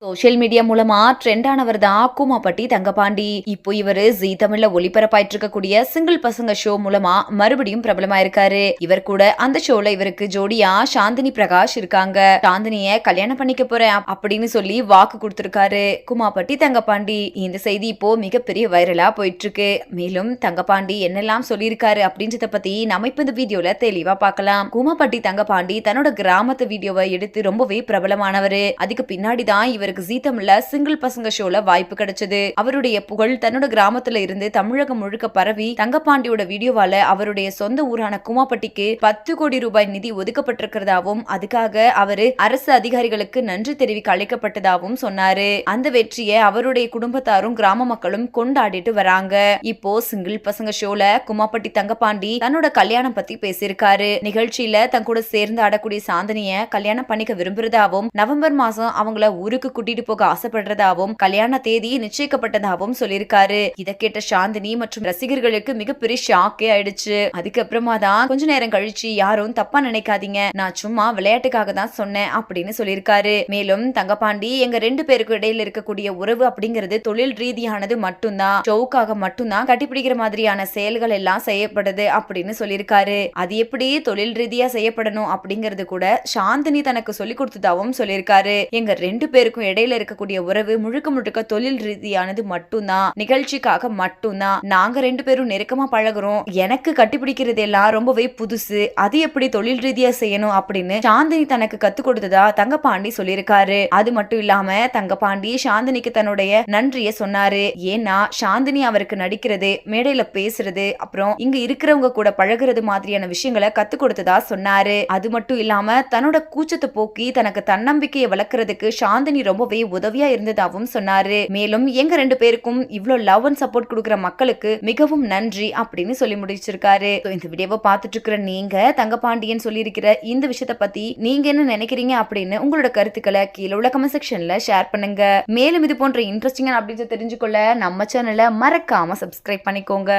Social media மூலமா trend ஆனவர் தான் கூமாப்பட்டி தங்கபாண்டி. இப்போ இவரு ஜீ தமிழ்ல ஒளிபரப்பாயிட்டு இருக்கக்கூடிய சிங்கிள் பசங்க ஷோ மூலமா மறுபடியும் பிரபலமாயிருக்காரு. இவர் கூட அந்த ஷோல இவருக்கு ஜோடியா சாந்தினி பிரகாஷ் இருக்காங்க. சாந்தினிய கல்யாணம் பண்ணிக்க போறேன் அப்படின்னு சொல்லி வாக்கு கொடுத்திருக்காரு கூமாப்பட்டி தங்கபாண்டி. இந்த செய்தி இப்போ மிகப்பெரிய வைரலா போயிட்டு இருக்கு. மேலும் தங்கபாண்டி என்னெல்லாம் சொல்லியிருக்காரு அப்படின்றத பத்தி நம்ம இப்ப இந்த வீடியோல தெளிவா பார்க்கலாம். கூமாப்பட்டி தங்கபாண்டி தன்னோட கிராமத்து வீடியோவை எடுத்து ரொம்பவே பிரபலமானவரு. அதுக்கு பின்னாடிதான் இவருக்கு ஜீ தமிழ்ல சிங்கிள் பசங்க ஷோல வாய்ப்பு கிடைச்சது. அவருடைய புகழ் தன்னோட கிராமத்துல இருந்து தமிழகம் முழுக்க பரவி தங்கபாண்டியோட வீடியோவால அவருடைய சொந்த ஊரான கூமாப்பட்டிக்கு 10 கோடி ரூபாய் நிதி ஒதுக்கப்பட்டிருக்கிறதாவும் அதுக்காக அவரு அரசு அதிகாரிகளுக்கு நன்றி தெரிவிக்க அழைக்கப்பட்டதாகவும் சொன்னாரு. அந்த வெற்றியை அவருடைய குடும்பத்தாரும் கிராம மக்களும் கொண்டாடிட்டு வராங்க. இப்போ சிங்கிள் பசங்க ஷோல கூமாப்பட்டி தங்கபாண்டி தன்னோட கல்யாணம் பத்தி பேசியிருக்காரு. நிகழ்ச்சியில தன் கூட சேர்ந்து ஆடக்கூடிய சாந்தினிய கல்யாணம் பண்ணிக்க விரும்புறதாவும் நவம்பர் மாசம் அவங்கள ஊருக்கு கூட்டிட்டு போக ஆசைப்படுறதாவும் கல்யாண தேதி நிச்சயிக்கப்பட்டதாகவும் சொல்லியிருக்காரு. இதை கேட்ட சாந்தினி மற்றும் ரசிகர்களுக்கு மிகப்பெரிய ஷாக்கே ஆயிடுச்சு. அதுக்கப்புறமா தான் கொஞ்ச நேரம் கழிச்சு யாரும் தப்பா நினைக்காதீங்க, நான் சும்மா விளையாட்டுக்காக தான் சொன்னேன் அப்படின்னு சொல்லியிருக்காரு. மேலும் தங்கபாண்டி எங்க 2 பேருக்கு இடையில இருக்கக்கூடிய உறவு அப்படிங்கிறது தொழில் ரீதியானது மட்டும்தான், ஷோவுக்காக மட்டும்தான் கட்டிப்பிடிக்கிற மாதிரியான செயல்கள் எல்லாம் செய்யப்படுது அப்படின்னு சொல்லியிருக்காரு. அது எப்படி தொழில் ரீதியா செய்யப்படணும் அப்படிங்கிறது கூட சாந்தினி தனக்கு சொல்லி கொடுத்ததாவும் சொல்லியிருக்காரு. எங்க 2 பேருக்கும் இடையில இருக்கக்கூடிய உறவு முழுக்க முழுக்க தொழில் ரீதியானது மட்டும்தான், நிகழ்ச்சிக்காக மட்டும்தான். நாங்க 2 பேரும் நெருக்கமா பழகுறோம். எனக்கு கட்டிப்பிடிக்கிறது எல்லாம் ரொம்பவே புதுசு, அது எப்படி தொழில் ரீதியா செய்யணும் அப்படின்னு சாந்தினி தனக்கு கத்து கொடுத்ததா தங்கபாண்டி சொல்லியிருக்காரு. அது மட்டும் இல்லாம தங்கபாண்டி சாந்தினிக்கு தன்னுடைய நன்றிய சொன்னாரு. ஏன்னா சாந்தினி அவருக்கு நடிக்கிறது, மேடையில பேசுறது, அப்புறம் இங்க இருக்கிறவங்க கூட பழகுறது மாதிரியான விஷயங்களை கத்து கொடுத்ததா சொன்னாரு. அது மட்டும் இல்லாம தன்னோட கூச்சத்தை போக்கி தனக்கு தன்னம்பிக்கையை வளர்க்கறதுக்கு சாந்தினி ரொம்பவே உதவியா இருந்ததாகவும் சொன்னாரு. மேலும் எங்க 2 பேருக்கும் இவ்வளவு லவ் அண்ட் சப்போர்ட் கொடுக்கிற மக்களுக்கு மிகவும் நன்றி அப்படின்னு சொல்லி முடிச்சிருக்காரு. இந்த வீடியோவை பார்த்துட்டு இருக்கிற நீங்க தங்கபாண்டியன் சொல்லி இருக்கிற இந்த விஷயத்த பத்தி நீங்க என்ன நினைக்கிறீங்க அப்படின்னு உங்களோட கருத்துக்களை கீழே உள்ள கமெண்ட் செக்ஷன்ல ஷேர் பண்ணுங்க. மேலும் இது போன்ற இன்ட்ரெஸ்டிங்கான அப்டேட்ஸ் தெரிஞ்சுக்கொள்ள நம்ம சேனலை மறக்காம சப்ஸ்கிரைப் பண்ணிக்கோங்க.